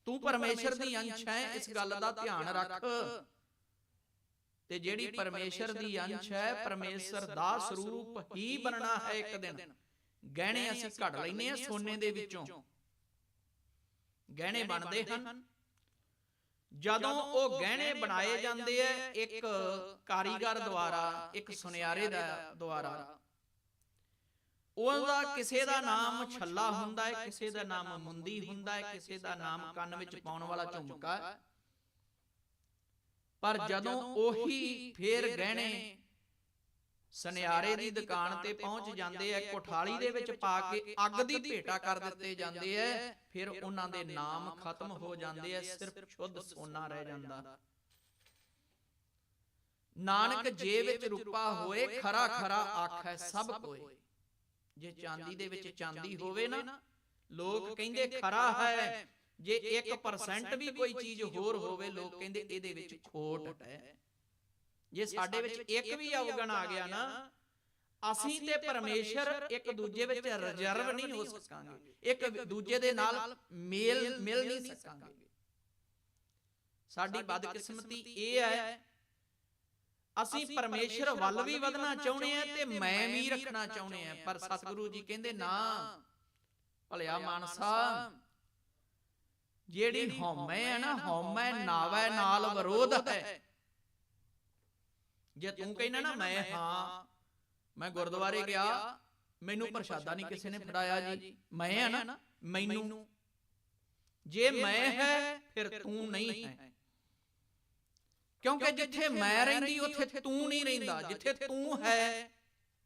ਤੂੰ ਪਰਮੇਸ਼ਰ ਦੀ ਅੰਸ਼ ਹੈ, ਇਸ ਗੱਲ ਦਾ ਧਿਆਨ ਰੱਖ। ਤੇ ਜਿਹੜੀ ਪਰਮੇਸ਼ਰ ਦੀ ਅੰਸ਼ ਹੈ, ਪਰਮੇਸ਼ਰ ਦਾ ਸਰੂਪ ਹੀ ਬਣਨਾ ਹੈ ਇੱਕ ਦਿਨ। ਗਹਿਣੇ ਅਸੀਂ ਘੜ ਲੈਨੇ ਆ ਸੋਨੇ ਦੇ ਵਿੱਚੋਂ, ਗਹਿਣੇ ਬਣਦੇ ਹਨ। ਜਦੋਂ ਉਹ ਗਹਿਣੇ ਬਣਾਏ ਜਾਂਦੇ ਐ ਇੱਕ ਕਾਰੀਗਰ ਦੁਆਰਾ, ਇੱਕ ਸੁਨਿਆਰੇ ਦਾ ਦੁਆਰਾ, ਉਹਦਾ ਕਿਸੇ ਦਾ ਨਾਮ ਛੱਲਾ ਹੁੰਦਾ ਹੈ, ਕਿਸੇ ਦਾ ਨਾਮ ਮੁੰਦੀ ਹੁੰਦਾ ਹੈ, ਕਿਸੇ ਦਾ ਨਾਮ ਕੰਨ ਵਿੱਚ ਪਾਉਣ ਵਾਲਾ ਝੁਮਕਾ। ਪਰ ਜਦੋਂ ਉਹੀ ਫੇਰ ਗਹਿਣੇ ਸੁਨਿਆਰੇ ਦੀ ਦੁਕਾਨ ਤੇ ਪਹੁੰਚ ਜਾਂਦੇ ਐ, ਕੋਠਾਲੀ ਦੇ ਵਿੱਚ ਪਾ ਕੇ ਅੱਗ ਦੀ ਭੇਟਾ ਕਰ ਦਿੱਤੇ ਜਾਂਦੇ ਐ, ਫਿਰ ਉਹਨਾਂ ਦੇ ਨਾਮ ਖਤਮ ਹੋ ਜਾਂਦੇ ਐ, ਸਿਰਫ ਸ਼ੁੱਧ ਸੋਨਾ ਰਹਿ ਜਾਂਦਾ। ਨਾਨਕ ਜੇ ਵਿੱਚ ਰੂਪਾ ਹੋਏ, ਖਰਾ ਖਰਾ ਆਖੈ ਸਭ ਕੋਏ। ਜੇ ਚਾਂਦੀ ਦੇ ਵਿੱਚ ਚਾਂਦੀ ਹੋਵੇ ਨਾ, ਲੋਕ ਕਹਿੰਦੇ ਖਰਾ ਹੈ। ਜੇ 1% ਵੀ ਕੋਈ ਚੀਜ਼ ਹੋਰ ਹੋਵੇ, ਲੋਕ ਕਹਿੰਦੇ ਇਹਦੇ ਵਿੱਚ ਖੋਟ ਹੈ। ਜੇ ਸਾਡੇ ਵਿੱਚ ਇੱਕ ਵੀ ਅਵਗੁਣ ਆ ਗਿਆ ਨਾ, ਅਸੀਂ ਤੇ ਪਰਮੇਸ਼ਰ ਇੱਕ ਦੂਜੇ ਵਿੱਚ ਰਿਜ਼ਰਵ ਨਹੀਂ ਹੋ ਸਕਾਂਗੇ, ਇੱਕ ਦੂਜੇ ਦੇ ਨਾਲ ਮਿਲ ਨਹੀਂ ਸਕਾਂਗੇ। ਸਾਡੀ ਬਦਕਿਸਮਤੀ ਇਹ ਹੈ, ਅਸੀਂ ਪਰਮੇਸ਼ਰ ਵੱਲ ਵੀ ਵਧਣਾ ਚਾਹੁੰਦੇ ਆ ਤੇ ਮੈਂ ਵੀ ਰੱਖਣਾ ਚਾਹੁੰਦੇ ਆ, ਪਰ ਸਤਿਗੁਰੂ ਜੀ ਕਹਿੰਦੇ ਨਾ ਭਲਿਆ ਮਾਨਸਾ, ਜਿਹੜੀ ਹਉਮੈ ਹੈ ਨਾ, ਹਉਮੈ ਨਾਵੈ ਨਾਲ ਵਿਰੋਧ ਹੈ। ਜੇ ਤੂੰ ਕਹਿੰਦਾ ਨਾ ਮੈਂ ਗੁਰਦੁਆਰੇ ਗਿਆ, ਮੈਨੂੰ ਪ੍ਰਸ਼ਾਦਾ ਨਹੀਂ ਕਿਸੇ ਨੇ ਫੜਾਇਆ ਜੀ, ਮੈਂ ਹੈ ਨਾ, ਮੈਨੂੰ, ਜੇ ਮੈਂ ਹੈ ਫਿਰ ਤੂੰ ਨਹੀਂ ਹੈ, ਕਿਉਂਕਿ ਜਿੱਥੇ ਮੈਂ ਰਹਿੰਦੀ ਉੱਥੇ ਤੂੰ ਨਹੀਂ ਰਹਿੰਦਾ, ਜਿੱਥੇ ਤੂੰ ਹੈ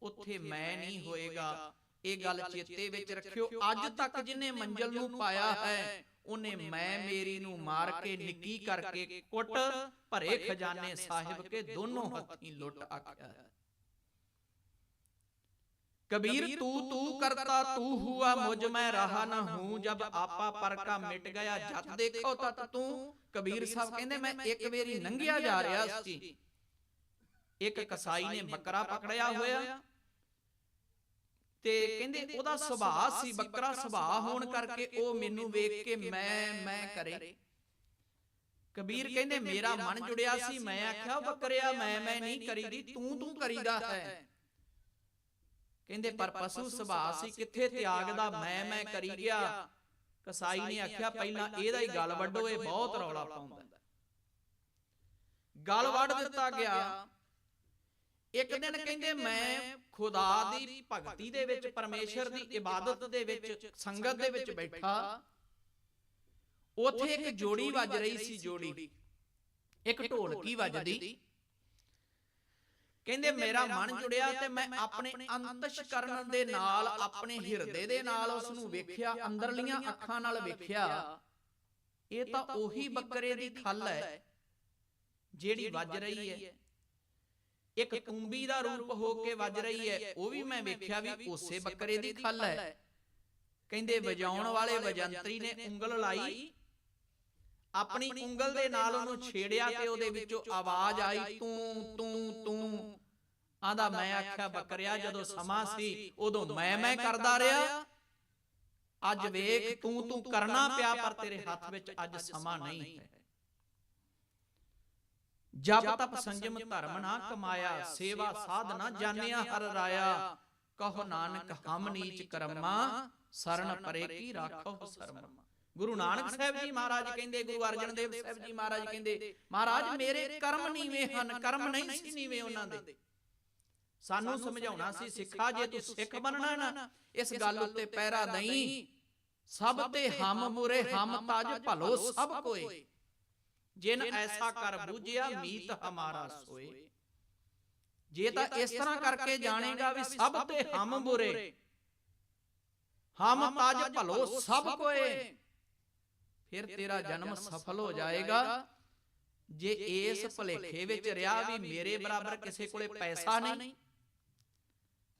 ਉੱਥੇ ਮੈਂ ਨਹੀਂ ਹੋਏਗਾ। ਇਹ ਗੱਲ ਚੇਤੇ ਵਿੱਚ ਰੱਖਿਓ। ਅੱਜ ਤੱਕ ਜਿਹਨੇ ਮੰਜ਼ਿਲ ਨੂੰ ਪਾਇਆ ਹੈ, ਉਹਨੇ ਮੈਂ ਮੇਰੀ ਨੂੰ ਮਾਰ ਕੇ ਨਿੱਕੀ ਕਰਕੇ ਕੁੱਟ ਭਰੇ ਖਜ਼ਾਨੇ ਸਾਹਿਬ ਕੇ ਦੋਨੋਂ ਹੱਥੀਂ ਲੁੱਟ ਆਖਿਆ ਹੈ। कबीर तू तू करता तू हुआ, मुझ मैं रहा न हूं, जब आपा पर का मिट गया, जत देखो तत तू। कबीर साहब कहंदे मैं एक वेरी लंघिया जा रहा ਸੀ, ਇੱਕ ਕਸਾਈ ਨੇ ਬੱਕਰਾ ਪਕੜਿਆ ਹੋਇਆ ਤੇ ਕਹਿੰਦੇ ਉਹਦਾ ਸੁਭਾਅ ਸੀ, ਬੱਕਰਾ ਸੁਭਾਅ ਹੋਣ ਕਰਕੇ ਉਹ ਮੈਨੂੰ ਵੇਖ ਕੇ ਮੈਂ ਕਰੇ। ਕਬੀਰ ਕਹਿੰਦੇ ਮੇਰਾ ਮਨ ਜੁੜਿਆ ਸੀ, ਮੈਂ ਆਖਿਆ ਬੱਕਰਿਆ ਮੈਂ ਨਹੀਂ ਕਰੀਦੀ, ਤੂੰ ਕਰੀਦਾ ਹੈ। ਕਹਿੰਦੇ ਪਰ ਪਸ਼ੂ ਸੁਭਾਅ ਸੀ, ਕਿੱਥੇ ਤਿਆਗ ਦਾ ਮੈਂ ਕਰੀ ਗਿਆ। ਕਸਾਈ ਨੇ ਆਖਿਆ ਪਹਿਲਾਂ ਇਹਦਾ ਹੀ ਗਲ ਵੱਢੋ, ਇਹ ਬਹੁਤ ਰੌਲਾ ਪਾਉਂਦਾ। ਗਲ ਵੱਢ ਦਿੱਤਾ ਗਿਆ। ਇੱਕ ਦਿਨ ਕਹਿੰਦੇ ਮੈਂ ਖੁਦਾ ਦੀ ਭਗਤੀ ਦੇ ਵਿੱਚ, ਪਰਮੇਸ਼ਰ ਦੀ ਇਬਾਦਤ ਦੇ ਵਿੱਚ, ਸੰਗਤ ਦੇ ਵਿੱਚ ਬੈਠਾ, ਉੱਥੇ ਇੱਕ ਜੋੜੀ ਵੱਜ ਰਹੀ ਸੀ, ਜੋੜੀ ਇੱਕ ਢੋਲਕੀ ਵੱਜਦੀ। ਕਹਿੰਦੇ ਮੇਰਾ ਮਨ ਜੁੜਿਆ ਤੇ ਮੈਂ ਆਪਣੇ ਅੰਤਸ਼ਕਰਨ ਦੇ ਨਾਲ, ਆਪਣੇ ਹਿਰਦੇ ਦੇ ਨਾਲ ਉਸ ਨੂੰ ਵੇਖਿਆ, ਅੰਦਰਲੀਆਂ ਅੱਖਾਂ ਨਾਲ ਵੇਖਿਆ। ਇਹ ਤਾਂ ਉਹੀ ਬੱਕਰੇ ਦੀ ਖੱਲ ਹੈ ਜਿਹੜੀ ਵੱਜ ਰਹੀ ਹੈ, ਇੱਕ ਕੁੰਬੀ ਦਾ ਰੂਪ ਹੋ ਕੇ ਵੱਜ ਰਹੀ ਹੈ, ਉਹ ਵੀ ਮੈਂ ਵੇਖਿਆ ਵੀ ਉਸੇ ਬੱਕਰੇ ਦੀ ਖੱਲ ਹੈ। ਕਹਿੰਦੇ ਵਜਾਉਣ ਵਾਲੇ ਵਜੰਤਰੀ ਨੇ ਉਂਗਲ ਲਾਈ, ਆਪਣੀ ਉਂਗਲ ਦੇ ਨਾਲ ਉਹਨੂੰ ਛੇੜਿਆ ਤੇ ਉਹਦੇ ਵਿੱਚੋਂ ਆਵਾਜ਼ ਆਈ ਤੂੰ। ਆਂਦਾ ਮੈਂ ਆਖਿਆ ਬੱਕਰਿਆ ਜਦੋਂ ਸਮਾਂ ਸੀ ਉਦੋਂ ਮੈਂ ਕਰਦਾ ਰਿਹਾ, ਅੱਜ ਵੇਖ ਤੂੰ ਕਰਨਾ ਪਿਆ, ਪਰ ਤੇਰੇ ਹੱਥ ਵਿੱਚ ਅੱਜ ਸਮਾਂ ਨਹੀਂ ਹੈ। ਜਪ ਤਪ ਸੰਜਮ ਧਰਮ ਨਾ ਕਮਾਇਆ, ਸੇਵਾ ਸਾਧ ਨਾ ਜਾਣਿਆ ਹਰ ਰਾਇਆ। ਕਹੋ ਨਾਨਕ ਹਮ ਨੀਚ ਕਰਮਾ, ਸਰਣ ਪਰੇ ਕੀ ਰਾਖੋ ਸ਼ਰਮਾ। ਗੁਰੂ ਨਾਨਕ ਸਾਹਿਬ ਜੀ ਮਹਾਰਾਜ ਕਹਿੰਦੇ, ਗੁਰੂ ਅਰਜਨ ਦੇਵ ਸਾਹਿਬ ਜੀ ਮਹਾਰਾਜ ਕਹਿੰਦੇ, ਮਹਾਰਾਜ ਮੇਰੇ ਕਰਮ ਨੀਵੇਂ ਹਨ, ਕਰਮ ਨਹੀਂ ਸੀ ਨੀਵੇਂ ਉਹਨਾਂ ਦੇ। ਸਾਨੂੰ ਸਮਝਾਉਣਾ ਸੀ ਸਿੱਖਾ, ਜੇ ਤੂੰ ਸਿੱਖ ਬਣਨਾ ਨਾ, ਇਸ ਗੱਲ ਉੱਤੇ ਪਹਿਰਾ ਨਹੀਂ। ਸਭ ਤੇ ਹਮ ਬੁਰੇ ਹਮ ਤਜ ਭਲੋ ਸਭ ਕੋਏ, ਜਿਨ ਐਸਾ ਕਰ ਬੂਝਿਆ ਮੀਤ ਹਮਾਰਾ ਸੋਏ। ਜੇ ਤਾਂ ਇਸ ਤਰ੍ਹਾਂ ਕਰਕੇ ਜਾਣੇਗਾ ਵੀ ਸਭ ਤੇ ਹਮ ਬੁਰੇ ਹਮ ਤਜ ਭਲੋ ਸਭ ਕੋਏ, ਫਿਰ ਤੇਰਾ ਜਨਮ ਸਫਲ ਹੋ ਜਾਏਗਾ। ਜੇ ਇਸ ਭੁਲੇਖੇ ਵਿੱਚ ਰਿਹਾ ਵੀ ਮੇਰੇ ਬਰਾਬਰ ਕਿਸੇ ਕੋਲੇ ਪੈਸਾ ਨਹੀਂ,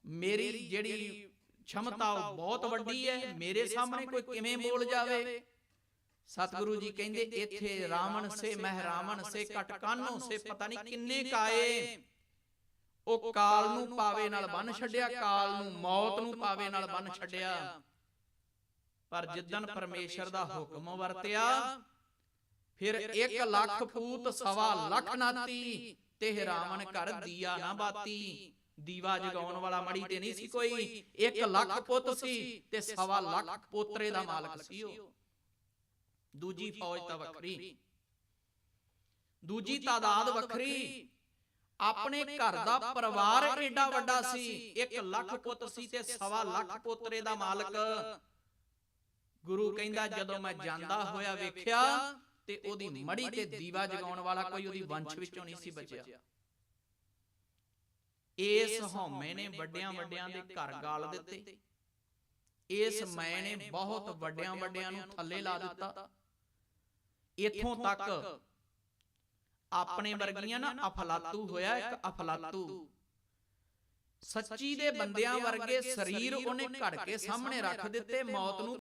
ਮੇਰੀ ਜਿਹੜੀ क्षमता बहुत ਵੱਡੀ ਹੈ, ਮੇਰੇ ਸਾਹਮਣੇ ਕੋਈ ਕਿਵੇਂ ਬੋਲ ਜਾਵੇ। ਸਤਿਗੁਰੂ ਜੀ ਕਹਿੰਦੇ ਇੱਥੇ ਰਾਵਣ ਸੇ ਮਹਿਰਾਵਣ ਸੇ ਕਟ ਕਾਨੋਂ ਸੇ ਪਤਾ ਨਹੀਂ ਕਿੰਨੇ ਕਾਏ। ਉਹ ਕਾਲ ਨੂੰ ਪਾਵੇ ਨਾਲ ਬੰਨ ਛੱਡਿਆ, ਕਾਲ ਨੂੰ ਮੌਤ ਨੂੰ ਪਾਵੇ ਨਾਲ ਬੰਨ ਛੱਡਿਆ। ਪਰ ਜਿੱਦਣ ਪਰਮੇਸ਼ਰ ਦਾ ਹੁਕਮ ਵਰਤਿਆ, ਫਿਰ 1 ਲੱਖ ਪੂਤ ਸਵਾ ਲੱਖ ਨਾਤੀ, ਤੇ ਰਾਵਣ ਘਰ ਦੀਆ ਨਾ ਬਾਤੀ। ਦੀਵਾ ਜਗਾਉਣ ਵਾਲਾ ਮੜੀ ਤੇ ਨਹੀਂ ਸੀ ਕੋਈ, 1 ਲੱਖ ਪੁੱਤ ਸੀ ਤੇ ਸਵਾ ਲੱਖ ਪੋਤਰੇ ਦਾ ਮਾਲਕ ਸੀ ਉਹ। ਦੂਜੀ ਫੌਜ ਤਾਂ ਵੱਖਰੀ, ਦੂਜੀ ਤਾਦਾਦ ਵੱਖਰੀ। ਆਪਣੇ ਘਰ ਦਾ ਪਰਿਵਾਰ ਏਡਾ ਵੱਡਾ ਸੀ, 1 ਲੱਖ ਪੁੱਤ ਸੀ ਤੇ ਸਵਾ ਲੱਖ ਪੋਤਰੇ ਦਾ ਮਾਲਕ। ਗੁਰੂ ਕਹਿੰਦਾ ਜਦੋਂ ਮੈਂ ਜਾਂਦਾ ਹੋਇਆ ਵੇਖਿਆ ਤੇ ਉਹਦੀ ਮੜੀ ਤੇ ਦੀਵਾ ਜਗਾਉਣ ਵਾਲਾ ਕੋਈ ਉਹਦੀ ਵੰਸ਼ ਵਿੱਚੋਂ ਨਹੀਂ ਸੀ ਬਚਿਆ। ਇਸ ਹਉਮੈ ਨੇ ਵੱਡਿਆਂ ਦੇ ਘਰ ਗਾਲ ਦਿੱਤੇ, ਇਸ ਮੈਂ ਨੇ ਬਹੁਤ ਵੱਡਿਆਂ ਨੂੰ ਥੱਲੇ ਲਾ ਦਿੱਤਾ। ਇੱਥੋਂ ਤੱਕ ਆਪਣੇ ਵਰਗੀਆਂ ਨਾ ਅਫਲਾਤੂ ਹੋਇਆ, ਇੱਕ ਅਫਲਾਤੂ। ਸੱਚੀ ਦੇ ਬੰਦਿਆਂ ਵਰਗੇ ਸਰੀਰ ਉਹਨੇ ਘੜ ਕੇ ਸਾਹਮਣੇ ਰੱਖ ਦਿੱਤੇ, ਮੌਤ ਨੂੰ